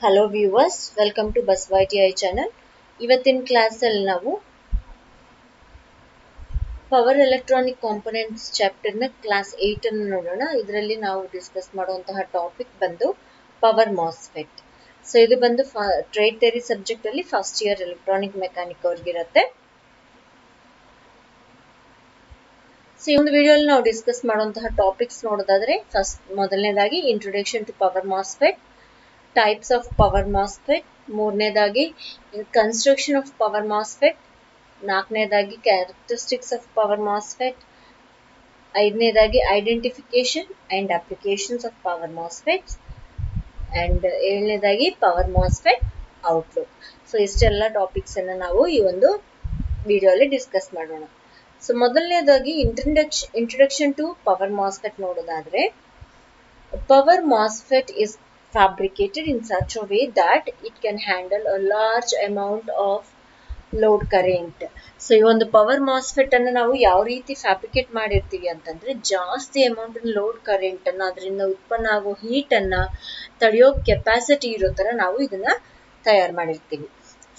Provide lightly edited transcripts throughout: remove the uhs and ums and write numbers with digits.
Hello viewers, welcome to Basava ITI channel. ಇವತ್ತಿನ ಕ್ಲಾಸಲ್ಲಿ ನಾವು ಪವರ್ ಎಲೆಕ್ಟ್ರಾನಿಕ್ ಕಾಂಪೊನೆಂಟ್ಸ್ ಚಾಪ್ಟರ್ನ ಕ್ಲಾಸ್ 8 ಅನ್ನು ನೋಡೋಣ. ಇದರಲ್ಲಿ ನಾವು ಡಿಸ್ಕಸ್ ಮಾಡುವಂತಹ ಟಾಪಿಕ್ ಬಂದು ಪವರ್ ಮಾಸ್ಫೆಟ್. ಸೊ ಇದು ಬಂದು ಟ್ರೇಡ್ ಥಿಯರಿ ಸಬ್ಜೆಕ್ಟ್ ಅಲ್ಲಿ ಫಸ್ಟ್ ಇಯರ್ ಎಲೆಕ್ಟ್ರಾನಿಕ್ ಮೆಕ್ಯಾನಿಕ್ ಅವ್ರಿಗಿರುತ್ತೆ. ಸೊ ಈ ಒಂದು ವಿಡಿಯೋಲಿ ನಾವು ಡಿಸ್ಕಸ್ ಮಾಡುವಂತಹ ಟಾಪಿಕ್ಸ್ ನೋಡೋದಾದ್ರೆ ಮೊದಲನೇದಾಗಿ introduction to power MOSFET, types of power MOSFET, ಮೂರನೇದಾಗಿ ಕನ್ಸ್ಟ್ರಕ್ಷನ್ ಆಫ್ ಪವರ್ ಮಾಸ್ಫೆಟ್, ನಾಲ್ಕನೇದಾಗಿ ಕ್ಯಾರೆಕ್ಟರಿಸ್ಟಿಕ್ಸ್ ಆಫ್ ಪವರ್ ಮಾಸ್ಫೆಟ್, ಐದನೇದಾಗಿ identification and applications of power MOSFETs, and ಏಳನೇದಾಗಿ ಪವರ್ ಮಾಸ್ಫೆಟ್ ಔಟ್ಲುಕ್. ಸೊ ಇಷ್ಟೆಲ್ಲ ಟಾಪಿಕ್ಸ್ ಅನ್ನು ನಾವು ಈ ಒಂದು ವಿಡಿಯೋಲಿ ಡಿಸ್ಕಸ್ ಮಾಡೋಣ. ಸೊ ಮೊದಲನೇದಾಗಿ ಇಂಟ್ರೊಡಕ್ಷನ್ ಟು ಪವರ್ ಮಾಸ್ಫೆಟ್ ನೋಡೋದಾದ್ರೆ, power MOSFET is fabricated in such a way that it can handle a large amount of load current. So ಈ ಒಂದು ಪವರ್ ಮಾಸ್ಫೆಟ್ ಅನ್ನು ನಾವು ಯಾವ ರೀತಿ ಫ್ಯಾಬ್ರಿಕೇಟ್ ಮಾಡಿರ್ತೀವಿ ಅಂತಂದ್ರೆ, ಜಾಸ್ತಿ ಅಮೌಂಟ್ ಲೋಡ್ ಕರೆಂಟ್ ಅನ್ನ, ಅದರಿಂದ ಉತ್ಪನ್ನ ಆಗೋ ಹೀಟ್ ಅನ್ನ ತಡೆಯೋ ಕೆಪಾಸಿಟಿ ಇರೋ ತರ ನಾವು ಇದನ್ನ ತಯಾರು ಮಾಡಿರ್ತೀವಿ.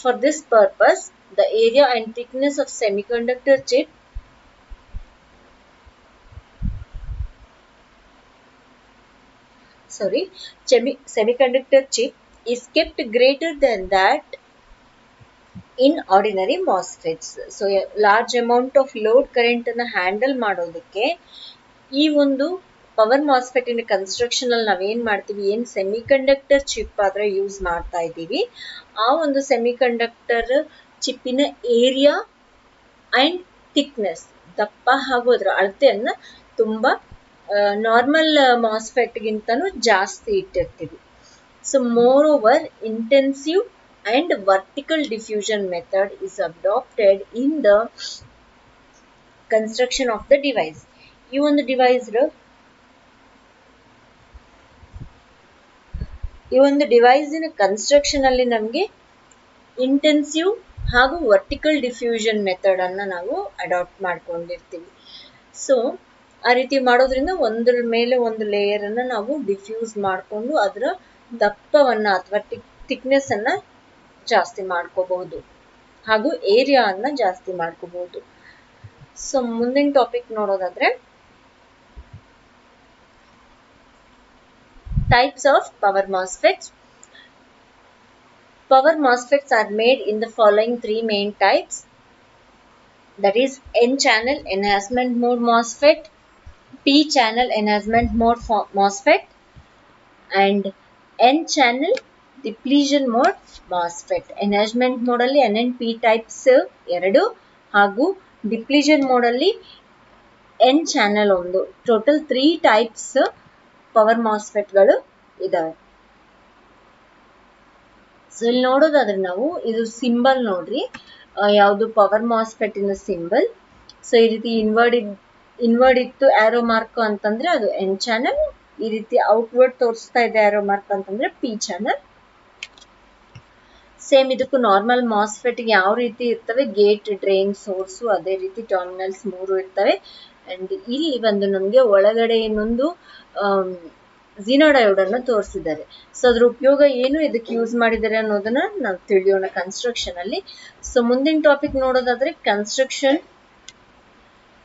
For this purpose the area and thickness of semiconductor chip semiconductor chip is kept greater than that in ordinary MOSFETs. So large amount of load current ಅನ್ನ ಹ್ಯಾಂಡಲ್ ಮಾಡೋದಕ್ಕೆ ಈ ಒಂದು ಪವರ್ ಮಾಸ್ಫೆಟ್ ಇನ್ ಕನ್ಸ್ಟ್ರಕ್ಷನ್ ಅಲ್ಲಿ ನಾವೇನ್ ಮಾಡ್ತೀವಿ, ಏನ್ ಸೆಮಿಕಂಡಕ್ಟರ್ ಚಿಪ್ ಆದ್ರೆ use ಮಾಡ್ತಾ ಇದ್ದೀವಿ, ಆ ಒಂದು ಸೆಮಿಕಂಡಕ್ಟರ್ ಚಿಪ್ಪಿನ ಏರಿಯಾ ಅಂಡ್ ಥಿಕ್ನೆಸ್, ದಪ್ಪ ಹಾಗೂ ಅದರ ಅಳತೆಯನ್ನ ತುಂಬಾ ನಾರ್ಮಲ್ ಮಾಸ್ಫೆಟ್ ಗಿಂತನೂ ಜಾಸ್ತಿ ಇಟ್ಟಿರ್ತೀವಿ. So more over intensive and vertical diffusion method is adopted in the construction of the device. ಈ ಒಂದು ಡಿವೈಸಿನ ಕನ್ಸ್ಟ್ರಕ್ಷನ್ ಅಲ್ಲಿ ನಮಗೆ ಇಂಟೆನ್ಸಿವ್ ಹಾಗೂ ವರ್ಟಿಕಲ್ ಡಿಫ್ಯೂಷನ್ ಮೆಥಡ್ ಅನ್ನ ನಾವು ಅಡಾಪ್ಟ್ ಮಾಡ್ಕೊಂಡಿರ್ತೀವಿ. ಸೊ ಆ ರೀತಿ ಮಾಡೋದ್ರಿಂದ ಒಂದ್ರ ಮೇಲೆ ಒಂದು ಲೇಯರ್ ಅನ್ನ ನಾವು ಡಿಫ್ಯೂಸ್ ಮಾಡಿಕೊಂಡು ಅದರ ದಪ್ಪವನ್ನ ಅಥವಾ ಥಿಕ್ನೆಸ್ ಅನ್ನ ಜಾಸ್ತಿ ಮಾಡ್ಕೋಬಹುದು ಹಾಗೂ ಏರಿಯಾ ಅನ್ನ ಜಾಸ್ತಿ ಮಾಡ್ಕೋಬಹುದು. ಸೊ ಮುಂದಿನ ಟಾಪಿಕ್ ನೋಡೋದಾದ್ರೆ, types of power MOSFETs. Power MOSFETs are made in the following 3 main types, that is N-channel enhancement mode MOSFET, P-channel enhancement mode MOSFET, and N-channel depletion mode MOSFET. Enhancement mode ಅಲ್ಲಿ NN P types 2 ಹಾಗೂ depletion mode ಅಲ್ಲಿ N channel 1. Total 3 types power MOSFET ಗಳು ಇದಾವೆ. So ಇಲ್ಲಿ ನೋಡೋದಾದ್ರೆ ನಾವು ಇದು symbol ನೋಡ್ರಿ, ಯಾವುದು ಪವರ್ ಮಾಸ್ಫೆಟ್ ಇನ ಸಿಂಬಲ್. ಸೊ ಈ ರೀತಿ ಇನ್ವರ್ಡ್ ಇತ್ತು ಆರೋ ಮಾರ್ಕ್ ಅಂತಂದ್ರೆ ಅದು N ಚಾನೆಲ್, ಈ ರೀತಿ ಔಟ್ವರ್ಡ್ ತೋರಿಸ್ತಾ ಇದೆ ಆರೋ ಮಾರ್ಕ್ ಅಂತಂದ್ರೆ P ಚಾನೆಲ್. ಸೇಮ್ ಇದಕ್ಕೂ ನಾರ್ಮಲ್ ಮಾಸ್ಫೆಟ್ ಯಾವ ರೀತಿ ಇರ್ತವೆ, ಗೇಟ್, ಡ್ರೈನ್, ಸೋರ್ಸು, ಅದೇ ರೀತಿ ಟರ್ಮಿನಲ್ಸ್ 3 ಇರ್ತವೆ. ಅಂಡ್ ಇಲ್ಲಿ ಒಂದು ನಮಗೆ ಒಳಗಡೆ ಇನ್ನೊಂದು ಝೀನೋಡಯೋಡ್ ಅನ್ನು ತೋರಿಸಿದ್ದಾರೆ. ಸೊ ಅದ್ರ ಉಪಯೋಗ ಏನು, ಇದಕ್ಕೆ ಯೂಸ್ ಮಾಡಿದ್ದಾರೆ ಅನ್ನೋದನ್ನ ನಾವು ತಿಳಿಯೋಣ ಕನ್ಸ್ಟ್ರಕ್ಷನ್ ಅಲ್ಲಿ. ಸೊ ಮುಂದಿನ ಟಾಪಿಕ್ ನೋಡೋದಾದ್ರೆ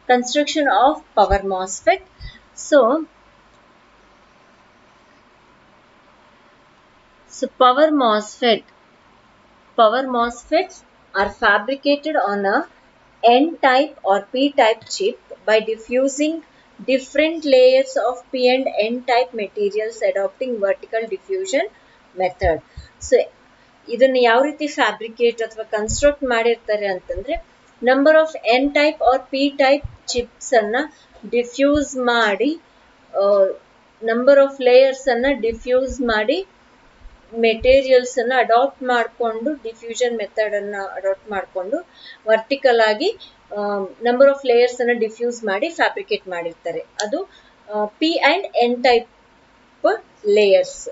construction of power MOSFET. So Power MOSFETs are fabricated on a N-type or P-type chip by diffusing different layers of P and N-type materials adopting vertical diffusion method. So ಇದನ್ನ ಯಾವ ರೀತಿ fabricate ಅಥವಾ construct ಮಾಡಿರ್ತಾರೆ ಅಂತಂದ್ರೆ, number of N-type or P-type chips ಅನ್ನ diffuse ಮಾಡಿ, number of layers ಅನ್ನ diffuse ಮಾಡಿ, ಮೆಟೀರಿಯಲ್ಸ್ ಅನ್ನ ಅಡಾಪ್ಟ್ ಮಾಡಿಕೊಂಡು, ಡಿಫ್ಯೂಷನ್ ಮೆಥಡ್ ಅನ್ನ ಅಡಾಪ್ಟ್ ಮಾಡಿಕೊಂಡು ವರ್ಟಿಕಲ್ ಆಗಿ ನಂಬರ್ ಆಫ್ ಲೇಯರ್ಸ್ ಅನ್ನ ಡಿಫ್ಯೂಸ್ ಮಾಡಿ ಫ್ಯಾಬ್ರಿಕೇಟ್ ಮಾಡಿರ್ತಾರೆ. ಅದು P and N type layers.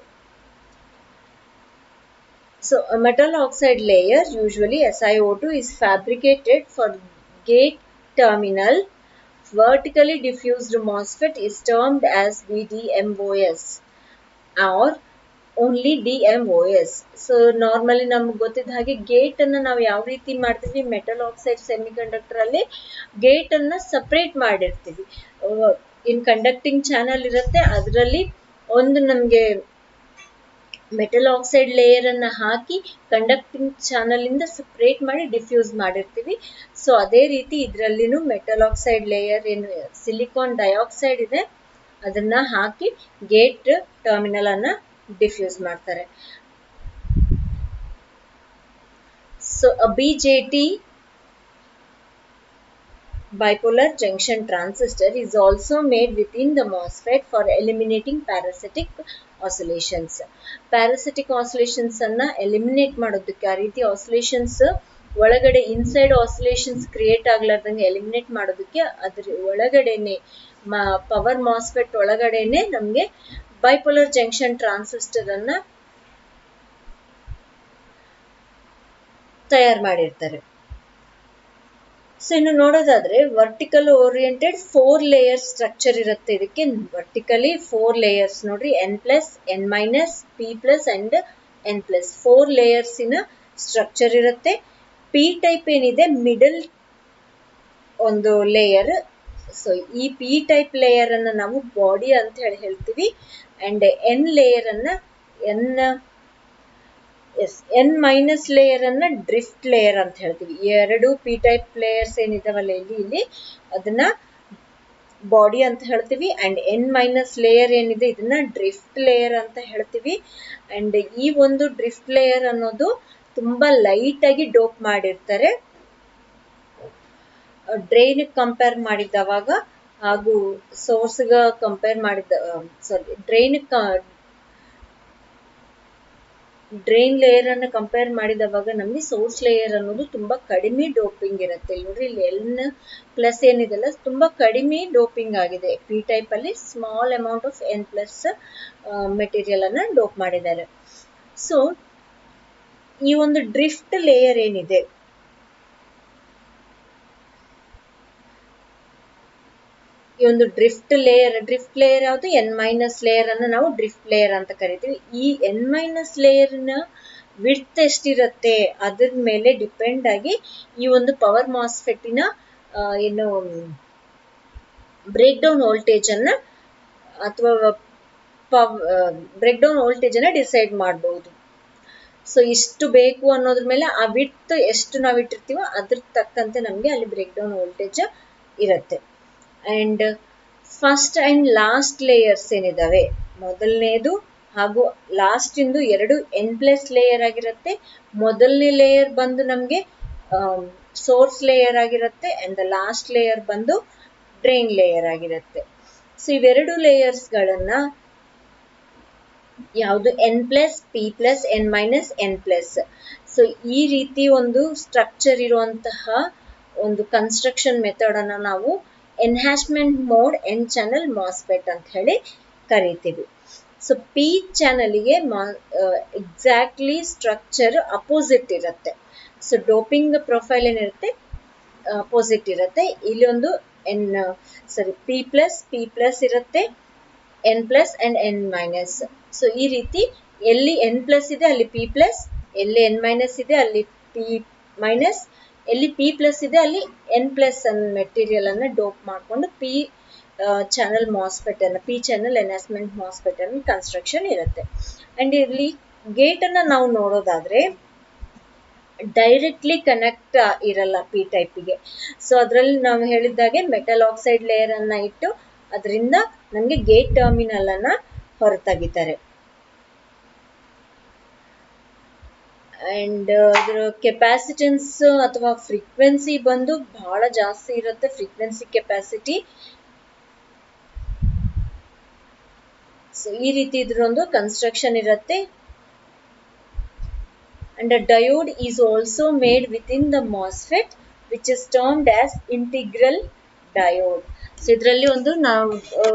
So metal oxide layer, usually SiO2, is fabricated for gate terminal. Vertically diffused MOSFET is termed as VDMOS, or only DMOS. So normally ನಮ್ಗೆ ಗೊತ್ತಿದ್ದ ಹಾಗೆ gate ಅನ್ನ ನಾವು ಯಾವ ರೀತಿ ಮಾಡ್ತೀವಿ, ಮೆಟಲ್ ಆಕ್ಸೈಡ್ ಸೆಮಿಕಂಡಕ್ಟರ್ ಅಲ್ಲಿ gate ಅನ್ನ ಸಪರೇಟ್ ಮಾಡಿರ್ತೀವಿ. ಇನ್ ಕಂಡಕ್ಟಿಂಗ್ ಚಾನಲ್ ಇರುತ್ತೆ, ಅದರಲ್ಲಿ ಒಂದು ನಮ್ಗೆ ಮೆಟಲ್ ಆಕ್ಸೈಡ್ ಲೇಯರ್ ಅನ್ನ ಹಾಕಿ ಕಂಡಕ್ಟಿಂಗ್ ಚಾನಲ್ ಇಂದ ಸಪರೇಟ್ ಮಾಡಿ ಡಿಫ್ಯೂಸ್ ಮಾಡಿರ್ತೀವಿ. ಸೊ ಅದೇ ರೀತಿ ಇದರಲ್ಲಿನೂ ಮೆಟಲ್ ಆಕ್ಸೈಡ್ ಲೇಯರ್ ಏನು ಸಿಲಿಕಾನ್ ಡೈಆಕ್ಸೈಡ್ ಇದೆ ಅದನ್ನ ಹಾಕಿ ಗೇಟ್ ಟರ್ಮಿನಲ್ ಅನ್ನ ಡಿಫ್ಯೂಸ್ ಮಾಡ್ತಾರೆ. So BJT bipolar junction transistor is also made within the MOSFET for eliminating parasitic oscillations. Parasitic oscillations ಅನ್ನ ಎಲಿಮಿನೇಟ್ ಮಾಡೋದಕ್ಕೆ, ಆ ರೀತಿ ಆಸಿಲೇಷನ್ಸ್ ಒಳಗಡೆ ಇನ್ಸೈಡ್ ಆಸಿಲೇಷನ್ಸ್ ಕ್ರಿಯೇಟ್ ಆಗ್ಲಾರ್ದಂಗೆ ಎಲಿಮಿನೇಟ್ ಮಾಡೋದಕ್ಕೆ ಅದ್ರ ಒಳಗಡೆನೆ ಪವರ್ ಮಾಸ್ಫೆಟ್ ಒಳಗಡೆನೆ ನಮಗೆ ಬೈಪೋಲರ್ ಜಂಕ್ಷನ್ ಟ್ರಾನ್ಸಿಸ್ಟರ್ ಅನ್ನ ತಯಾರು ಮಾಡಿರ್ತಾರೆ. ಸೊ ಇನ್ನು ನೋಡೋದಾದ್ರೆ ವರ್ಟಿಕಲ್ ಓರಿಯೆಂಟೆಡ್ 4 ಲೇಯರ್ ಸ್ಟ್ರಕ್ಚರ್ ಇರುತ್ತೆ. ಇದಕ್ಕೆ ವರ್ಟಿಕಲಿ 4 ಲೇಯರ್ಸ್ ನೋಡ್ರಿ, N+, N-, P+ and N+, 4 layers ಇನ ಸ್ಟ್ರಕ್ಚರ್ ಇರುತ್ತೆ. P ಟೈಪ್ ಏನಿದೆ ಮಿಡಲ್ ಒಂದು ಲೇಯರ್. ಸೊ ಈ P ಟೈಪ್ ಲೇಯರ್ ಅನ್ನ ನಾವು ಬಾಡಿ ಅಂತ ಹೇಳ್ತೀವಿ. ಅಂಡ್ N ಲೇಯರ್ ಅನ್ನ N- ಲೇಯರ್ ಅನ್ನ ಡ್ರಿಫ್ಟ್ ಲೇಯರ್ ಅಂತ ಹೇಳ್ತೀವಿ. ಎರಡು P ಟೈಪ್ ಲೇಯರ್ಸ್ ಏನಿದಾವಲ್ಲ ಇಲ್ಲಿ ಅದನ್ನ ಬಾಡಿ ಅಂತ ಹೇಳ್ತೀವಿ. ಅಂಡ್ N- ಲೇಯರ್ ಏನಿದೆ ಇದನ್ನ ಡ್ರಿಫ್ಟ್ ಲೇಯರ್ ಅಂತ ಹೇಳ್ತೀವಿ. ಅಂಡ್ ಈ ಒಂದು ಡ್ರಿಫ್ಟ್ ಲೇಯರ್ ಅನ್ನೋದು ತುಂಬಾ ಲೈಟ್ ಆಗಿ ಡೋಪ್ ಮಾಡಿರ್ತಾರೆ. ಡ್ರೈನ್ ಕಂಪೇರ್ ಮಾಡಿದವಾಗ ಹಾಗೂ ಸೋರ್ಸ್ ಗ ಕಂಪೇರ್ ಮಾಡಿದ ಡ್ರೈನ್ ಲೇಯರ್ ಅನ್ನ ಕಂಪೇರ್ ಮಾಡಿದವಾಗ ನಮಗೆ ಸೋರ್ಸ್ ಲೇಯರ್ ಅನ್ನೋದು ತುಂಬಾ ಕಡಿಮೆ ಡೋಪಿಂಗ್ ಇರುತ್ತೆ. ನೋಡ್ರಿ ಇಲ್ಲಿ N+ ಏನಿದೆಲ್ಲ ತುಂಬಾ ಕಡಿಮೆ ಡೋಪಿಂಗ್ ಆಗಿದೆ. P ಟೈಪ್ ಅಲ್ಲಿ small amount of N+ material ಅನ್ನ ಡೋಪ್ ಮಾಡಿದ್ದಾರೆ. ಸೊ ಈ ಒಂದು ಡ್ರಿಫ್ಟ್ ಲೇಯರ್ ಏನಿದೆ, ಈ ಒಂದು ಡ್ರಿಫ್ಟ್ ಲೇಯರ್ ಯಾವುದು N- ಲೇಯರ್ ಅನ್ನ ನಾವು ಡ್ರಿಫ್ಟ್ ಲೇಯರ್ ಅಂತ ಕರಿತೀವಿ. ಈ N- ಲೇಯರ್ ನ ವಿಡ್ತ್ ಎಷ್ಟಿರುತ್ತೆ ಅದ್ರ ಮೇಲೆ ಡಿಪೆಂಡ್ ಆಗಿ ಈ ಒಂದು ಪವರ್ ಮಾಸ್ಫೆಟ್ಟಿನ ಏನು ಬ್ರೇಕ್ ಡೌನ್ ವೋಲ್ಟೇಜ್ ಅನ್ನ ಅಥವಾ ಬ್ರೇಕ್ ಡೌನ್ ವೋಲ್ಟೇಜ್ ಅನ್ನ ಡಿಸೈಡ್ ಮಾಡಬಹುದು. ಸೊ ಇಷ್ಟು ಬೇಕು ಅನ್ನೋದ್ರ ಮೇಲೆ ಆ ವಿಡ್ತ್ ಎಷ್ಟು ನಾವು ಇಟ್ಟಿರ್ತೀವೋ ಅದ್ರ ತಕ್ಕಂತೆ ನಮ್ಗೆ ಅಲ್ಲಿ ಬ್ರೇಕ್ ಡೌನ್ ವೋಲ್ಟೇಜ್ ಇರುತ್ತೆ. And first and last layers ಏನಿದಾವೆ, ಮೊದಲನೇದು ಹಾಗೂ ಲಾಸ್ಟ್ ಇಂದು ಎರಡು N+ ಲೇಯರ್ ಆಗಿರುತ್ತೆ. ಮೊದಲನೇ ಲೇಯರ್ ಬಂದು ನಮ್ಗೆ ಸೋರ್ಸ್ ಲೇಯರ್ ಆಗಿರುತ್ತೆ. ಅಂಡ್ ದ ಲಾಸ್ಟ್ ಲೇಯರ್ ಬಂದು ಡ್ರೈನ್ ಲೇಯರ್ ಆಗಿರುತ್ತೆ. ಸೊ ಇವೆರಡು ಲೇಯರ್ಸ್ ಗಳನ್ನ ಯಾವುದು N+, P+, N-, N+. So ಈ ರೀತಿ ಒಂದು ಸ್ಟ್ರಕ್ಚರ್ ಇರುವಂತಹ ಒಂದು ಕನ್ಸ್ಟ್ರಕ್ಷನ್ ಮೆಥಡ್ ಅನ್ನ ನಾವು enhancement mode N channel MOSFET ಅಂತ ಹೇಳಿ ಕರಿತೀವಿ. ಸೊ P ಚಾನಲ್ಗೆ ಎಕ್ಸಾಕ್ಟ್ಲಿ ಸ್ಟ್ರಕ್ಚರ್ ಅಪೋಸಿಟ್ ಇರುತ್ತೆ. ಸೊ ಡೋಪಿಂಗ್ ಪ್ರೊಫೈಲ್ ಏನಿರುತ್ತೆ ಅಪೋಸಿಟ್ ಇರುತ್ತೆ. ಇಲ್ಲಿ ಒಂದು P+ ಇರುತ್ತೆ, N+ ಅಂಡ್ N-. ಸೊ ಈ ರೀತಿ ಎಲ್ಲಿ N+ ಇದೆ ಅಲ್ಲಿ P+, ಎಲ್ಲಿ N- ಇದೆ ಅಲ್ಲಿ P-, ಎಲ್ಲಿ P+ ಇದೆ ಅಲ್ಲಿ N+ ಅನ್ನ ಮೆಟೀರಿಯಲ್ ಅನ್ನ ಡೋಪ್ ಮಾಡಿಕೊಂಡು P ಚಾನಲ್ ಮಾಸ್ಫೆಟ್ ಅನ್ನ P ಚಾನಲ್ ಎನ್ಹಾನ್ಸ್ಮೆಂಟ್ ಮಾಸ್ಫೆಟ್ ಅನ್ನ ಕನ್ಸ್ಟ್ರಕ್ಷನ್ ಇರುತ್ತೆ. ಅಂಡ್ ಇಲ್ಲಿ ಗೇಟ್ ಅನ್ನ ನಾವು ನೋಡೋದಾದ್ರೆ ಡೈರೆಕ್ಟ್ಲಿ ಕನೆಕ್ಟ್ ಇರಲ್ಲ P ಟೈಪ್ಗೆ. ಸೊ ಅದರಲ್ಲಿ ನಾವು ಹೇಳಿದ್ದಾಗೆ ಮೆಟಲ್ ಆಕ್ಸೈಡ್ ಲೇಯರ್ ಅನ್ನ ಇಟ್ಟು ಅದರಿಂದ ನಮಗೆ ಗೇಟ್ ಟರ್ಮಿನಲ್ ಅನ್ನ ಹೊರತೆಗಿತಾರೆ. ಅಂಡ್ ಅದರ ಕೆಪಾಸಿಟೆನ್ಸ್ ಅಥವಾ ಫ್ರೀಕ್ವೆನ್ಸಿ ಬಂದು ಬಹಳ ಜಾಸ್ತಿ ಇರುತ್ತೆ. Frequency capacity. ಸೊ ಈ ರೀತಿ ಇದ್ರೊಂದು ಕನ್ಸ್ಟ್ರಕ್ಷನ್ ಇರುತ್ತೆ. And a diode is also made within the MOSFET which is termed as integral diode. So ಇದರಲ್ಲಿ ಒಂದು ನಾವು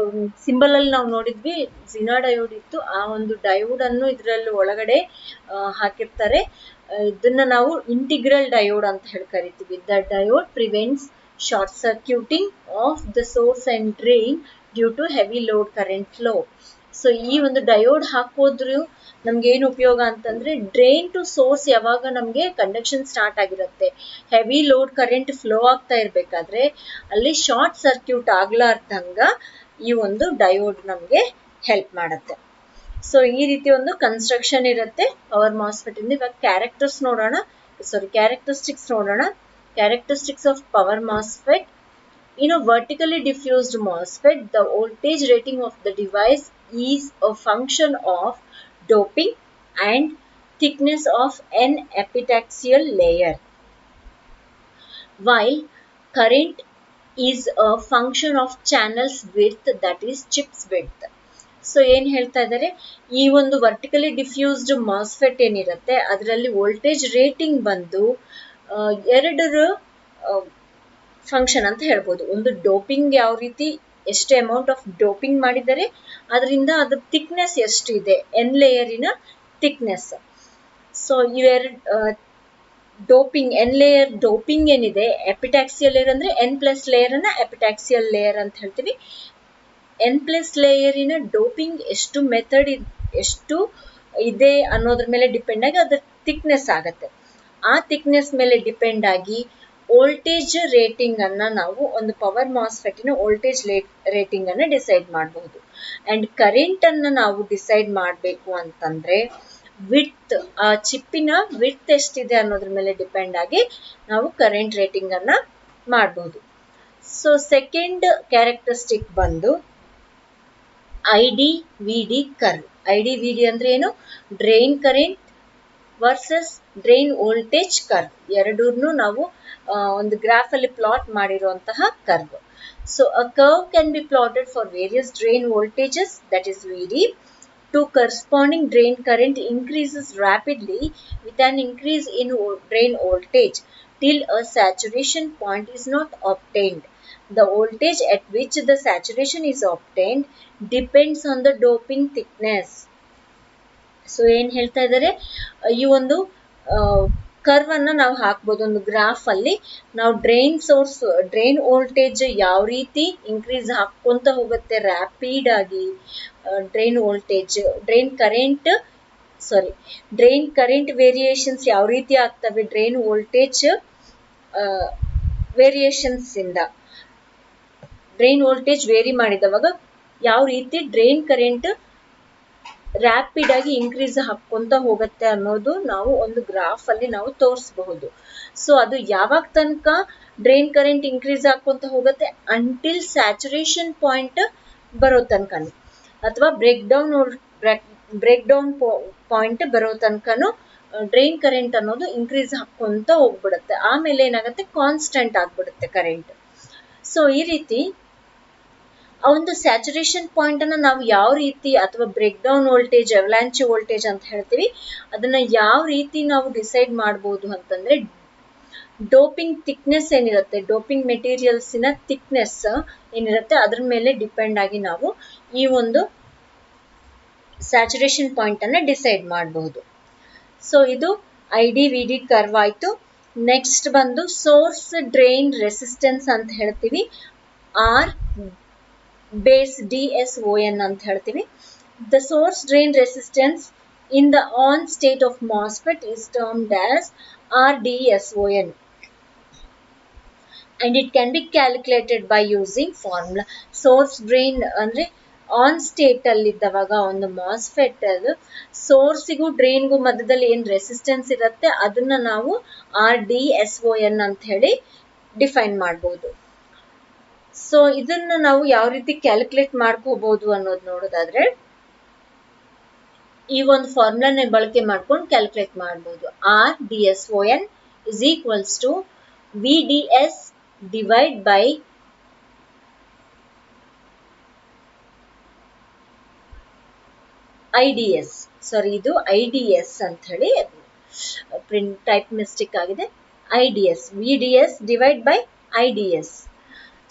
ಸಿಂಬಲ್ ಅಲ್ಲಿ ನಾವು ನೋಡಿದ್ವಿ ಝಿನಾ ಡಯೋಡ್ ಇತ್ತು. ಆ ಒಂದು ಡಯೋಡ್ ಅನ್ನು ಇದರಲ್ಲಿ ಒಳಗಡೆ ಹಾಕಿರ್ತಾರೆ. ಇದನ್ನ ನಾವು ಇಂಟಿಗ್ರಲ್ ಡಯೋಡ್ ಅಂತ ಹೇಳಿ ಕರಿತೀವಿ. The diode prevents short circuiting of the source and drain due to heavy load current flow. So ಈ ಒಂದು ಡಯೋಡ್ ಹಾಕೋದ್ರೂ ನಮ್ಗೆ ಏನು ಉಪಯೋಗ ಅಂತಂದ್ರೆ ಡ್ರೈನ್ ಟು ಸೋರ್ಸ್ ಯಾವಾಗ ನಮ್ಗೆ ಕಂಡಕ್ಷನ್ ಸ್ಟಾರ್ಟ್ ಆಗಿರುತ್ತೆ, ಹೆವಿ ಲೋಡ್ ಕರೆಂಟ್ ಫ್ಲೋ ಆಗ್ತಾ ಇರ್ಬೇಕಾದ್ರೆ ಅಲ್ಲಿ ಶಾರ್ಟ್ ಸರ್ಕ್ಯೂಟ್ ಆಗ್ಲಾರ್ದಂಗ ಈ ಒಂದು ಡಯೋಡ್ ನಮ್ಗೆ ಹೆಲ್ಪ್ ಮಾಡುತ್ತೆ. ಸೊ ಈ ರೀತಿ ಒಂದು ಕನ್ಸ್ಟ್ರಕ್ಷನ್ ಇರುತ್ತೆ ಪವರ್ ಮಾಸ್ಫೆಟ್ ಇಂದ. ಇವಾಗ ಕ್ಯಾರೆಕ್ಟರಿಸ್ಟಿಕ್ಸ್ ನೋಡೋಣ. Characteristics of power MOSFET. In a vertically diffused MOSFET, the voltage rating of the device is a function of doping and thickness of an epitaxial layer, while current is a function of channel's width, that is chip's width. So ಏನ್ ಹೇಳ್ತಾ ಇದ್ದಾರೆ, ಈ ಒಂದು vertically diffused MOSFET ಏನಿರುತ್ತೆ ಅದರಲ್ಲಿ voltage rating ಬಂದು ಎರಡರ function ಅಂತ ಹೇಳ್ಬೋದು. ಒಂದು ಡೋಪಿಂಗ್ ಯಾವ ರೀತಿ ಎಷ್ಟು ಅಮೌಂಟ್ ಆಫ್ ಡೋಪಿಂಗ್ ಮಾಡಿದರೆ ಅದರಿಂದ ಅದ್ರ ಥಿಕ್ನೆಸ್ ಎಷ್ಟಿದೆ, ಎನ್ ಲೇಯರಿನ ಥಿಕ್ನೆಸ್. ಸೊ ಇವೆರಡು ಡೋಪಿಂಗ್, ಎನ್ ಲೇಯರ್ ಡೋಪಿಂಗ್ ಏನಿದೆ, ಎಪಿಟ್ಯಾಕ್ಸಿಯಲ್ ಲೇಯರ್ ಅಂದ್ರೆ ಎನ್ ಪ್ಲಸ್ ಲೇಯರ್ ಅನ್ನ ಎಪಿಟ್ಯಾಕ್ಸಿಯಲ್ ಲೇಯರ್ ಅಂತ ಹೇಳ್ತೀವಿ. ಎನ್ ಪ್ಲಸ್ ಲೇಯರಿನ ಡೋಪಿಂಗ್ ಎಷ್ಟು ಮೆಥಡ್ ಎಷ್ಟು ಇದೆ ಅನ್ನೋದ್ರ ಮೇಲೆ ಡಿಪೆಂಡ್ ಆಗಿ ಅದ್ರ ಥಿಕ್ನೆಸ್ ಆಗತ್ತೆ. ಆ ಥಿಕ್ನೆಸ್ ಮೇಲೆ ಡಿಪೆಂಡ್ ಆಗಿ ವೋಲ್ಟೇಜ್ ರೇಟಿಂಗ್ ಅನ್ನ ನಾವು ಒಂದು ಪವರ್ ಮಾಸ್ಫೆಟಿನ ವೋಲ್ಟೇಜ್ ರೇಟಿಂಗ್ ಅನ್ನ ಡಿಸೈಡ್ ಮಾಡಬಹುದು. ಅಂಡ್ ಕರೆಂಟ್ ಅನ್ನ ನಾವು ಡಿಸೈಡ್ ಮಾಡಬೇಕು ಅಂತಂದ್ರೆ ವಿಡ್ತ್, ಆ ಚಿಪ್ಪಿನ ವಿಡ್ತ್ ಎಷ್ಟಿದೆ ಅನ್ನೋದ್ರ ಮೇಲೆ ಡಿಪೆಂಡ್ ಆಗಿ ನಾವು ಕರೆಂಟ್ ರೇಟಿಂಗ್ ಅನ್ನ ಮಾಡಬಹುದು. ಸೊ ಸೆಕೆಂಡ್ ಕ್ಯಾರೆಕ್ಟರಿಸ್ಟಿಕ್ ಬಂದು IDVD ಕರ್ವ್. IDVD ಅಂದ್ರೆ ಏನು, drain current versus drain voltage curve. ಎರಡೂರ್ನು ನಾವು ಒಂದು ಗ್ರಾಫ್ ಅಲ್ಲಿ ಪ್ಲಾಟ್ ಮಾಡಿರುವಂತಹ curve. So a curve can be plotted for various drain voltages, that is VD. To corresponding drain current increases rapidly with an increase in drain voltage till a saturation point is not obtained. The voltage at which the saturation is obtained depends on the doping thickness. So ಏನ್ ಹೇಳ್ತಾ ಇದ್ದಾರೆ, ಈ ಒಂದು curve ಅನ್ನ ನಾವು ಹಾಕ್ಬೋದು ಒಂದು graph ಅಲ್ಲಿ. ನಾವು ಡ್ರೈನ್ ವೋಲ್ಟೇಜ್ ಯಾವ ರೀತಿ ಇನ್ಕ್ರೀಸ್ ಹಾಕೊಂತ ಹೋಗುತ್ತೆ ರ್ಯಾಪಿಡ್ ಆಗಿ, ಡ್ರೈನ್ ಕರೆಂಟ್ ವೇರಿಯೇಷನ್ಸ್ ಯಾವ ರೀತಿ ಆಗ್ತವೆ ಡ್ರೈನ್ ವೋಲ್ಟೇಜ್ ವೇರಿಯೇಷನ್ಸ್ ಇಂದ. ಡ್ರೈನ್ ವೋಲ್ಟೇಜ್ ವೇರಿ ಮಾಡಿದವಾಗ ಯಾವ ರೀತಿ ಡ್ರೈನ್ ಕರೆಂಟ್ ರ್ಯಾಪಿಡ್ ಆಗಿ ಇನ್ಕ್ರೀಸ್ ಹಾಕೊಂತ ಹೋಗುತ್ತೆ ಅನ್ನೋದು ನಾವು ಒಂದು ಗ್ರಾಫ್ ಅಲ್ಲಿ ನಾವು ತೋರಿಸಬಹುದು. ಸೊ ಅದು ಯಾವಾಗ ತನಕ ಡ್ರೈನ್ ಕರೆಂಟ್ ಇನ್ಕ್ರೀಸ್ ಹಾಕೊಂತ ಹೋಗುತ್ತೆ, ಅಂಟಿಲ್ ಸ್ಯಾಚುರೇಷನ್ ಪಾಯಿಂಟ್ ಬರೋ ತನಕ, ಅಥವಾ ಬ್ರೇಕ್ ಡೌನ್ ಪಾಯಿಂಟ್ ಬರೋ ತನಕನು ಡ್ರೈನ್ ಕರೆಂಟ್ ಅನ್ನೋದು ಇನ್ಕ್ರೀಸ್ ಹಾಕೊಂತ ಹೋಗ್ಬಿಡುತ್ತೆ. ಆಮೇಲೆ ಏನಾಗುತ್ತೆ, ಕಾನ್ಸ್ಟೆಂಟ್ ಆಗ್ಬಿಡುತ್ತೆ ಕರೆಂಟ್. ಸೊ ಈ ರೀತಿ ಆ ಒಂದು ಸ್ಯಾಚುರೇಷನ್ ಪಾಯಿಂಟ್ ಅನ್ನ ನಾವು ಯಾವ ರೀತಿ, ಅಥವಾ break down voltage, avalanche voltage ಅಂತ ಹೇಳ್ತೀವಿ, ಅದನ್ನ ಯಾವ ರೀತಿ ನಾವು ಡಿಸೈಡ್ ಮಾಡಬಹುದು ಅಂತಂದ್ರೆ ಡೋಪಿಂಗ್ ಥಿಕ್ನೆಸ್ ಏನಿರುತ್ತೆ, ಡೋಪಿಂಗ್ ಮೆಟೀರಿಯಲ್ಸಿನ ಥಿಕ್ನೆಸ್ ಏನಿರುತ್ತೆ ಅದ್ರ ಮೇಲೆ ಡಿಪೆಂಡ್ ಆಗಿ ನಾವು ಈ ಒಂದು ಸ್ಯಾಚುರೇಷನ್ ಪಾಯಿಂಟ್ ಅನ್ನ ಡಿಸೈಡ್ ಮಾಡಬಹುದು. ಸೊ ಇದು IDVD ಕರ್ವ್ ಆಯ್ತು. ನೆಕ್ಸ್ಟ್ ಬಂದು ಸೋರ್ಸ್ ಡ್ರೈನ್ ರೆಸಿಸ್ಟೆನ್ಸ್ ಅಂತ ಹೇಳ್ತೀವಿ, ಆರ್ ಬೇಸ್ DSON ಅಂತ ಹೇಳ್ತೀವಿ. The source drain resistance in the on state of MOSFET is termed as RDSON, and it can be calculated by using formula. Source drain ಅಂದ್ರೆ on state ಅಲ್ಲಿ ಇದ್ದವಾಗ ಒಂದು MOSFET ಅದು ಸೋರ್ಸಿಗೂ ಡ್ರೈನ್ಗೂ ಮಧ್ಯದಲ್ಲಿ ಏನ್ ರೆಸಿಸ್ಟೆನ್ಸ್ ಇರುತ್ತೆ ಅದನ್ನ ನಾವು RDSON ಅಂತ ಹೇಳಿ ಡಿಫೈನ್ ಮಾಡಬಹುದು. ಸೊ ಇದನ್ನ ನಾವು ಯಾವ ರೀತಿ ಕ್ಯಾಲ್ಕುಲೇಟ್ ಮಾಡ್ಕೋಬಹುದು ಅನ್ನೋದು ನೋಡೋದಾದ್ರೆ ಈ ಒಂದು ಫಾರ್ಮುಲಾನ ಬಳಕೆ ಮಾಡ್ಕೊಂಡು ಕ್ಯಾಲ್ಕುಲೇಟ್ ಮಾಡಬಹುದು. RDSON is equals to VDS divide by IDS. ಸಾರಿ, ಇದು IDS ಅಂತ ಹೇಳಿ ಪ್ರಿಂಟ್ ಟೈಪ್ ಮಿಸ್ಟೇಕ್ ಆಗಿದೆ. IDS, VDS divide by IDS.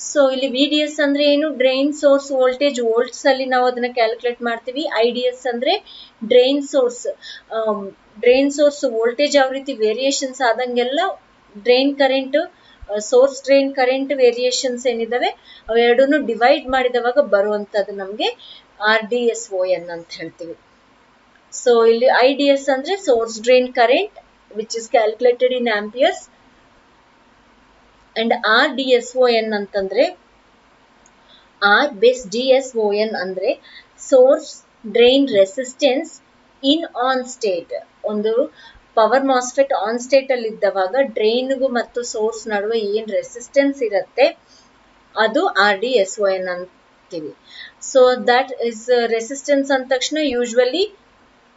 So ಇಲ್ಲಿ VDS ಅಂದ್ರೆ ಏನು, ಡ್ರೈನ್ ಸೋರ್ಸ್ ವೋಲ್ಟೇಜ್ ವೋಲ್ಟ್ಸ್ ಅಲ್ಲಿ ನಾವು ಅದನ್ನ ಕ್ಯಾಲ್ಕುಲೇಟ್ ಮಾಡ್ತೀವಿ. IDS ಅಂದ್ರೆ ಡ್ರೈನ್ ಸೋರ್ಸ್ ವೋಲ್ಟೇಜ್ ಯಾವ ರೀತಿ ವೇರಿಯೇಷನ್ಸ್ ಆದಂಗೆಲ್ಲ drain current, source drain current variations ಏನಿದಾವೆ ಅವೆರಡನ್ನು ಡಿವೈಡ್ ಮಾಡಿದವಾಗ ಬರುವಂತದ್ದು ನಮ್ಗೆ RDSON ಅಂತ ಹೇಳ್ತೀವಿ. ಸೊ ಇಲ್ಲಿ IDS ಅಂದ್ರೆ source drain current which is calculated in amperes. And RDSON ಅಂತಂದ್ರೆ RDSON ಅಂದ್ರೆ source drain resistance in on state. ಒಂದು ಪವರ್ ಮಾಸ್ಫೆಟ್ ಆನ್ ಸ್ಟೇಟ್ ಅಲ್ಲಿ ಇದ್ದವಾಗ ಡ್ರೈನ್ಗೂ ಮತ್ತು ಸೋರ್ಸ್ ನಡುವೆ ಏನ್ ರೆಸಿಸ್ಟೆನ್ಸ್ ಇರುತ್ತೆ ಅದು RDSON ಅಂತೀವಿ. ಸೊ ದಟ್ ಇಸ್ ರೆಸಿಸ್ಟೆನ್ಸ್ ಅಂದ ತಕ್ಷಣ ಯೂಶುವಲಿ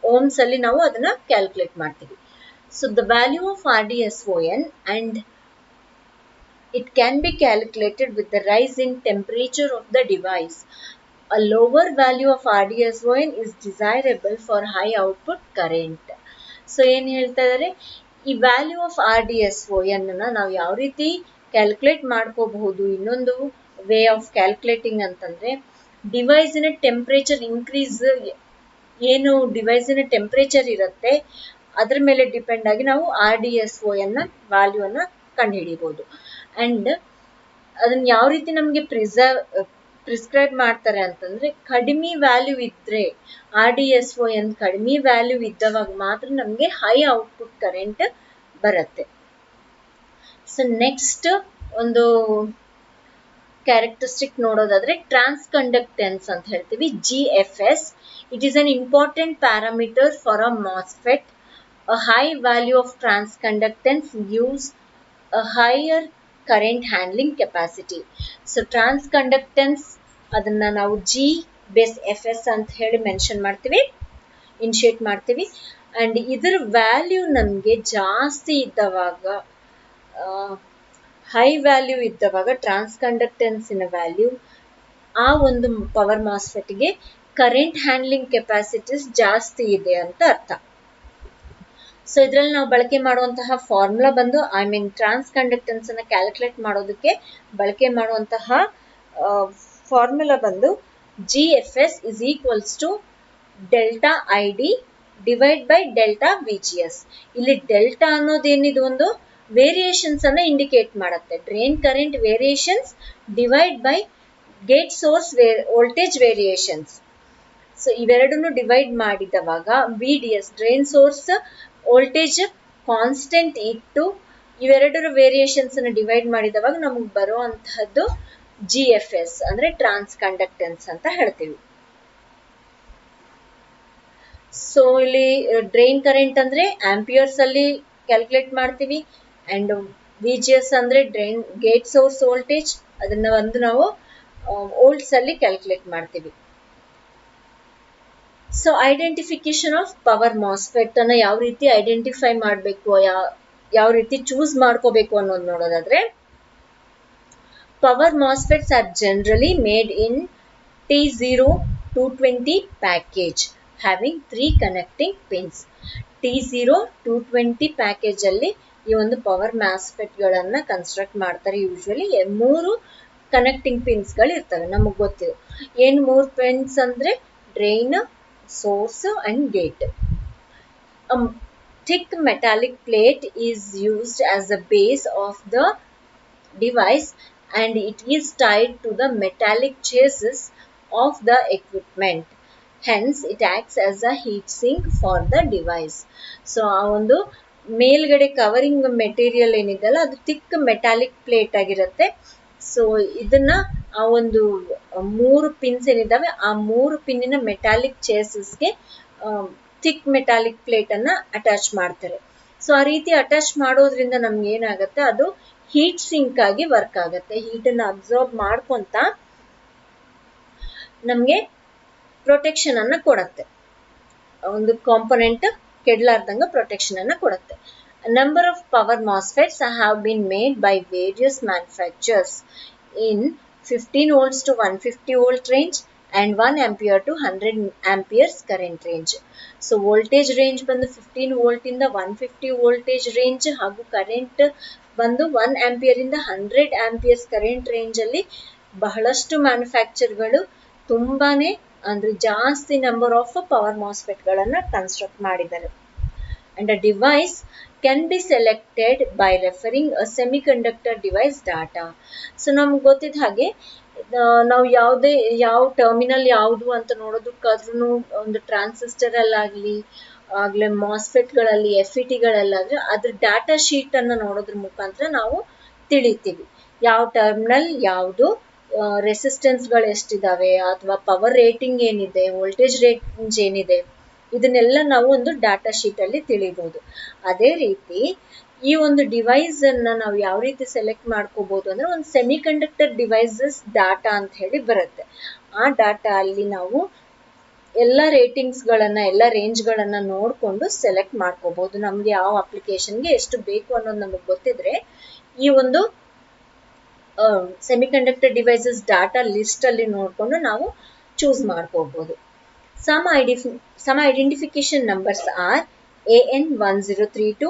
ಓಮ್ಸ್ ಅಲ್ಲಿ ನಾವು ಅದನ್ನ ಕ್ಯಾಲ್ಕುಲೇಟ್ ಮಾಡ್ತೀವಿ. So the value of RDSON and it can be calculated with the rise in temperature of the device. A lower value of RDSON is desirable for high output current. So ಏನ್ ಹೇಳ್ತಾ ಇದ್ದಾರೆ, ಈ value of RDSON ನಾವು ಯಾವ ರೀತಿ calculate ಮಾಡ್ಕೋಬಹುದು, ಇನ್ನೊಂದು way of calculating ಅಂತಂದ್ರೆ ಡಿವೈಸಿನ ಟೆಂಪರೇಚರ್ ಇನ್ಕ್ರೀಸ್, ಏನು ಡಿವೈಸಿನ ಟೆಂಪರೇಚರ್ ಇರುತ್ತೆ ಅದ್ರ ಮೇಲೆ ಡಿಪೆಂಡ್ ಆಗಿ ನಾವು RDSON ವ್ಯಾಲ್ಯೂ ಅನ್ನ ಕಂಡುಹಿಡಿಬಹುದು. ಅಂಡ್ ಅದನ್ನ ಯಾವ ರೀತಿ ನಮಗೆ ಪ್ರಿಸ್ಕ್ರೈಬ್ ಮಾಡ್ತಾರೆ ಅಂತಂದ್ರೆ ಕಡಿಮೆ ವ್ಯಾಲ್ಯೂ ಇದ್ರೆ RDSON ಕಡಿಮೆ ವ್ಯಾಲ್ಯೂ ಇದ್ದವಾಗ ಮಾತ್ರ ನಮಗೆ ಹೈ ಔಟ್ಪುಟ್ ಕರೆಂಟ್ ಬರುತ್ತೆ. ಸೊ ನೆಕ್ಸ್ಟ್ ಒಂದು ಕ್ಯಾರೆಕ್ಟರಿಸ್ಟಿಕ್ ನೋಡೋದಾದ್ರೆ ಟ್ರಾನ್ಸ್ ಕಂಡಕ್ಟೆನ್ಸ್ ಅಂತ ಹೇಳ್ತೀವಿ, GFS. It is an important parameter for a MOSFET. A high value of transconductance gives a higher current handling capacity. So transconductance ಅದನ್ನ ನಾವು GFS ಅಂತ ಹೇಳಿ ಮೆನ್ಷನ್ ಮಾಡ್ತೀವಿ, ಇನಿಷಿಯೇಟ್ ಮಾಡ್ತೀವಿ. ಅಂಡ್ ಇದರ ವ್ಯಾಲ್ಯೂ ನಮಗೆ ಜಾಸ್ತಿ ಇದ್ದವಾಗ, ಹೈ ವ್ಯಾಲ್ಯೂ ಇದ್ದವಾಗ ಟ್ರಾನ್ಸ್ಕಂಡಕ್ಟೆನ್ಸಿನ ವ್ಯಾಲ್ಯೂ ಆ ಒಂದು ಪವರ್ ಮಾಸ್ಫೆಟ್ಗೆ ಕರೆಂಟ್ ಹ್ಯಾಂಡ್ಲಿಂಗ್ ಕೆಪಾಸಿಟೀಸ್ ಜಾಸ್ತಿ ಇದೆ ಅಂತ ಅರ್ಥ. ಸೊ ಇದರಲ್ಲಿ ನಾವು ಬಳಕೆ ಮಾಡುವಂತಹ ಫಾರ್ಮುಲಾ ಬಂದು ಟ್ರಾನ್ಸ್ ಕಂಡಕ್ಟೆನ್ಸ್ ಅನ್ನ ಕ್ಯಾಲ್ಕುಲೇಟ್ ಮಾಡೋದಕ್ಕೆ ಬಳಕೆ ಮಾಡುವಂತಹ ಫಾರ್ಮುಲಾ ಬಂದು GFS is equals to delta ID divide by delta VGS. ಇಲ್ಲಿ ಡೆಲ್ಟಾ ಅನ್ನೋದೇನಿದು ಒಂದು ವೇರಿಯೇಷನ್ಸ್ ಅನ್ನ ಇಂಡಿಕೇಟ್ ಮಾಡುತ್ತೆ. Drain current variations divide by gate source voltage variations. So ಇವೆರಡನ್ನು ಡಿವೈಡ್ ಮಾಡಿದವಾಗ VDS drain source voltage constant ಇಟ್ಟು ಇವೆರಡರ ವೇರಿಯೇಷನ್ಸ್ ಅನ್ನು ಡಿವೈಡ್ ಮಾಡಿದವಾಗ ನಮಗೆ ಬರುವಂತಹದ್ದು GFS ಅಂದ್ರೆ ಟ್ರಾನ್ಸ್ ಕಂಡಕ್ಟೆನ್ಸ್ ಅಂತ ಹೇಳ್ತೀವಿ. ಸೊ ಇಲ್ಲಿ ಡ್ರೈನ್ ಕರೆಂಟ್ ಅಂದ್ರೆ ಆಂಪಿಯರ್ಸ್ ಅಲ್ಲಿ ಕ್ಯಾಲ್ಕುಲೇಟ್ ಮಾಡ್ತೀವಿ. ಅಂಡ್ VGS ಅಂದ್ರೆ ಡ್ರೈನ್ ಗೇಟ್ ಸೋರ್ಸ್ ವೋಲ್ಟೇಜ್, ಅದನ್ನ ಒಂದು ನಾವು ವೋಲ್ಟ್ಸ್ ಅಲ್ಲಿ ಕ್ಯಾಲ್ಕುಲೇಟ್ ಮಾಡ್ತೀವಿ. So identification of power MOSFET ಅನ್ನ ಯಾವ ರೀತಿ ಐಡೆಂಟಿಫೈ ಮಾಡಬೇಕು, ಯಾವ ರೀತಿ ಚೂಸ್ ಮಾಡ್ಕೋಬೇಕು ಅನ್ನೋದು ನೋಡೋದಾದ್ರೆ, power MOSFETs are generally made in T0-220 package having 3 connecting pins. T0-220 package ಅಲ್ಲಿ ಈ ಒಂದು ಪವರ್ ಮಾಸ್ಫೆಟ್ ಗಳನ್ನ ಕನ್ಸ್ಟ್ರಕ್ಟ್ ಮಾಡ್ತಾರೆ. ಯೂಶುವಲಿ 3 ಕನೆಕ್ಟಿಂಗ್ ಪಿನ್ಸ್ ಗಳು ಇರ್ತವೆ. ನಮಗ್ ಗೊತ್ತಿದೆ ಏನ್ 3 ಪಿನ್ಸ್ ಅಂದ್ರೆ drain, source and gate. A thick metallic plate is used as the base of the device and it is tied to the metallic chassis of the equipment. Hence it acts as a heat sink for the device. So ಆ ಒಂದು ಮೇಲ್ಗಡೆ covering material ಏನಿದೆಲ್ಲ ಅದು thick metallic plate ಆಗಿರುತ್ತೆ. So ಇದನ್ನ ಆ ಒಂದು 3 pins ಏನಿದಾವೆ ಆ 3 ಪಿನ್ನಿನ ಮೆಟಾಲಿಕ್ ಚೇಸಸ್ಗೆ ಥಿಕ್ ಮೆಟಾಲಿಕ್ ಪ್ಲೇಟ್ ಅನ್ನ ಅಟ್ಯಾಚ್ ಮಾಡ್ತಾರೆ. ಸೊ ಆ ರೀತಿ ಅಟ್ಯಾಚ್ ಮಾಡೋದ್ರಿಂದ ನಮ್ಗೆ ಏನಾಗುತ್ತೆ, ಅದು ಹೀಟ್ ಸಿಂಕ್ ಆಗಿ ವರ್ಕ್ ಆಗುತ್ತೆ. ಹೀಟ್ ಅನ್ನ ಅಬ್ಸಾರ್ಬ್ ಮಾಡ್ಕೊಂತ ನಮ್ಗೆ ಪ್ರೊಟೆಕ್ಷನ್ ಅನ್ನ ಕೊಡುತ್ತೆ. ಒಂದು ಕಾಂಪೊನೆಂಟ್ ಕೆಡಲಾರ್ದಂಗ ಪ್ರೊಟೆಕ್ಷನ್ ಅನ್ನ ಕೊಡುತ್ತೆ. A number of power MOSFETs have been made by various manufacturers in 15 volts to 150 volt range and 1 ampere to 100 amperes current range. So voltage range ಬಂದು 15 volt ಇಂದ 150 voltage range ಹಾಗೂ current ಬಂದು 1 ampere ಇಂದ 100 amperes current range ಅಲ್ಲಿ ಬಹಳಷ್ಟು ಮ್ಯಾನುಫ್ಯಾಕ್ಚರ್ಗಳು ತುಂಬಾನೇ ಅಂದ್ರೆ ಜಾಸ್ತಿ ನಂಬರ್ ಆಫ್ ಪವರ್ ಮಾಸ್ಫೆಟ್ ಗಳನ್ನ ಕನ್ಸ್ಟ್ರಕ್ಟ್ ಮಾಡಿದ್ದಾರೆ. And a device can be selected by referring a semiconductor device data. So ನಮ್ಗೆ ಗೊತ್ತಿದ್ದ ಹಾಗೆ ನಾವು ಯಾವ ಟರ್ಮಿನಲ್ ಯಾವುದು ಅಂತ ನೋಡೋದಕ್ಕಾದ್ರೂ ಒಂದು ಟ್ರಾನ್ಸಿಸ್ಟರ್ ಅಲ್ಲಾಗ್ಲಿ ಆಗ್ಲೇ ಮಾಸ್ಫೆಟ್ಗಳಲ್ಲಿ FETಗಳಲ್ಲಾದ್ರೆ ಅದ್ರ ಡಾಟಾ ಶೀಟ್ ಅನ್ನ ನೋಡೋದ್ರ ಮುಖಾಂತರ ನಾವು ತಿಳಿತೀವಿ ಯಾವ ಟರ್ಮಿನಲ್ ಯಾವುದು, ರೆಸಿಸ್ಟೆನ್ಸ್ಗಳು ಎಷ್ಟಿದಾವೆ, ಅಥವಾ ಪವರ್ ರೇಟಿಂಗ್ ಏನಿದೆ, ವೋಲ್ಟೇಜ್ ರೇಂಜ್ ಏನಿದೆ, ಇದನ್ನೆಲ್ಲ ನಾವು ಒಂದು ಡಾಟಾ ಶೀಟ್ ಅಲ್ಲಿ ತಿಳಿಬಹುದು. ಅದೇ ರೀತಿ ಈ ಒಂದು ಡಿವೈಸ್ ಅನ್ನ ನಾವು ಯಾವ ರೀತಿ ಸೆಲೆಕ್ಟ್ ಮಾಡ್ಕೋಬಹುದು ಅಂದ್ರೆ ಒಂದು ಸೆಮಿ ಕಂಡಕ್ಟರ್ ಡಿವೈಸಸ್ ಡಾಟಾ ಅಂತ ಹೇಳಿ ಬರುತ್ತೆ. ಆ ಡಾಟಾ ಅಲ್ಲಿ ನಾವು ಎಲ್ಲ ರೇಟಿಂಗ್ಸ್ ಗಳನ್ನ ಎಲ್ಲ ರೇಂಜ್ ಗಳನ್ನ ನೋಡ್ಕೊಂಡು ಸೆಲೆಕ್ಟ್ ಮಾಡ್ಕೋಬಹುದು. ನಮ್ಗೆ ಯಾವ ಅಪ್ಲಿಕೇಶನ್ಗೆ ಎಷ್ಟು ಬೇಕು ಅನ್ನೋದು ನಮಗೆ ಗೊತ್ತಿದ್ರೆ ಈ ಒಂದು ಸೆಮಿಕಂಡಕ್ಟರ್ ಡಿವೈಸಸ್ ಡಾಟಾ ಲಿಸ್ಟ್ ಅಲ್ಲಿ ನೋಡ್ಕೊಂಡು ನಾವು ಚೂಸ್ ಮಾಡ್ಕೋಬಹುದು. Some identification numbers are AN1032,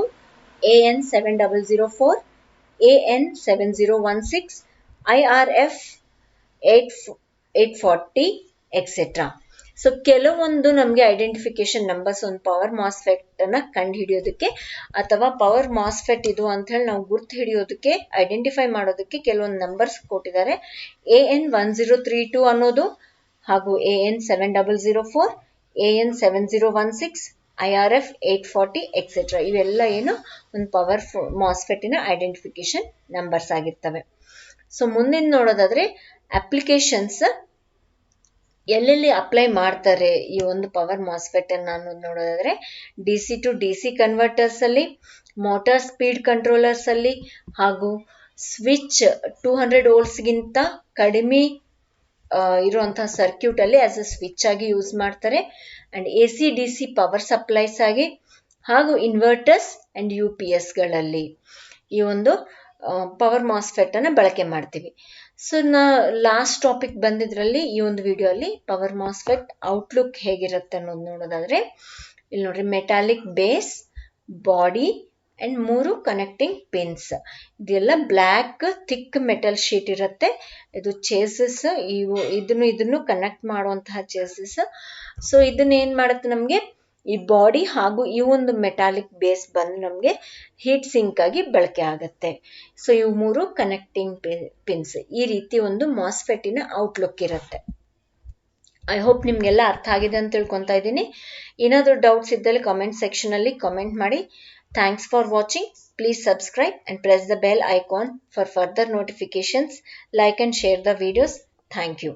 AN7004, AN7016, IRF 840, etc. So ಕೆಲವೊಂದು ನಮಗೆ ಐಡೆಂಟಿಫಿಕೇಶನ್ ನಂಬರ್ಸ್ ಒಂದು ಪವರ್ ಮಾಸ್ಫೆಟ್ ಅನ್ನ ಕಂಡು ಹಿಡಿಯೋದಕ್ಕೆ ಅಥವಾ ಪವರ್ ಮಾಸ್ಫೆಟ್ ಇದು ಅಂತ ಹೇಳಿ ನಾವು ಗುರ್ತು ಹಿಡಿಯೋದಕ್ಕೆ ಐಡೆಂಟಿಫೈ ಮಾಡೋದಕ್ಕೆ ಕೆಲವೊಂದು ನಂಬರ್ಸ್ ಕೊಟ್ಟಿದ್ದಾರೆ. AN1032 ಅನ್ನೋದು ಹಾಗೂ AN7004, AN7016, IRF 840, ಎಕ್ಸೆಟ್ರಾ ಇವೆಲ್ಲ ಏನು ಒಂದು ಪವರ್ ಮಾಸ್ಫೆಟಿನ ಐಡೆಂಟಿಫಿಕೇಶನ್ ನಂಬರ್ಸ್ ಆಗಿರ್ತವೆ. ಸೊ ಮುಂದಿನ ನೋಡೋದಾದ್ರೆ ಅಪ್ಲಿಕೇಶನ್ಸ್ ಎಲ್ಲೆಲ್ಲಿ ಅಪ್ಲೈ ಮಾಡ್ತಾರೆ ಈ ಒಂದು ಪವರ್ ಮಾಸ್ಫೆಟ್ ಅನ್ನ ಅನ್ನೋದು ನೋಡೋದಾದ್ರೆ DC to DC ಕನ್ವರ್ಟರ್ಸ್ ಅಲ್ಲಿ, ಮೋಟಾರ್ ಸ್ಪೀಡ್ ಕಂಟ್ರೋಲರ್ಸ್ ಅಲ್ಲಿ, ಹಾಗೂ ಸ್ವಿಚ್ 200 ವೋಲ್ಟ್ಸ್ ಗಿಂತ ಕಡಿಮೆ ಇರುವಂತಹ ಸರ್ಕ್ಯೂಟ್ ಅಲ್ಲಿ ಆಸ್ ಅ ಸ್ವಿಚ್ ಆಗಿ ಯೂಸ್ ಮಾಡ್ತಾರೆ. And AC DC power supplies ಆಗಿ, ಹಾಗೂ ಇನ್ವರ್ಟರ್ಸ್ ಅಂಡ್ UPS ಗಳಲ್ಲಿ ಈ ಒಂದು ಪವರ್ ಮಾಸ್ಫೆಟ್ ಅನ್ನ ಬಳಕೆ ಮಾಡ್ತೀವಿ. ಸೊ ಲಾಸ್ಟ್ ಟಾಪಿಕ್ ಬಂದಿದ್ರಲ್ಲಿ ಈ ಒಂದು ವಿಡಿಯೋ ಅಲ್ಲಿ ಪವರ್ ಮಾಸ್ಫೆಟ್ ಔಟ್ಲುಕ್ ಹೇಗಿರುತ್ತೆ ಅನ್ನೋದು ನೋಡೋದಾದ್ರೆ ಇಲ್ಲಿ ನೋಡ್ರಿ, metallic base, body and 3 connecting pins. ಇದೆಲ್ಲ ಬ್ಲ್ಯಾಕ್ ಥಿಕ್ ಮೆಟಲ್ ಶೀಟ್ ಇರುತ್ತೆ. ಇದು ಚೇಸಸ್, ಇದನ್ನು ಕನೆಕ್ಟ್ ಮಾಡುವಂತಹ ಚೇಸಸ್. ಸೊ ಇದನ್ನ ಏನ್ ಮಾಡುತ್ತೆ, ನಮ್ಗೆ ಈ ಬಾಡಿ ಹಾಗೂ ಈ ಒಂದು ಮೆಟಾಲಿಕ್ ಬೇಸ್ ಬಂದು ನಮ್ಗೆ ಹೀಟ್ ಸಿಂಕ್ ಆಗಿ ಬಳಕೆ ಆಗುತ್ತೆ. ಸೊ ಇವು 3 ಕನೆಕ್ಟಿಂಗ್ ಪಿನ್ಸ್. ಈ ರೀತಿ ಒಂದು ಮಾಸ್ಫೆಟಿನ ಔಟ್ಲುಕ್ ಇರುತ್ತೆ. ಐ ಹೋಪ್ ನಿಮ್ಗೆಲ್ಲ ಅರ್ಥ ಆಗಿದೆ ಅಂತ ತಿಳ್ಕೊತಾ ಇದ್ದೀನಿ. ಏನಾದರೂ ಡೌಟ್ಸ್ ಇದ್ದಲ್ಲಿ ಕಾಮೆಂಟ್ ಸೆಕ್ಷನ್ ಅಲ್ಲಿ ಕಾಮೆಂಟ್ ಮಾಡಿ. Thanks for watching. Please subscribe and press the bell icon for further notifications. Like and share the videos. Thank you.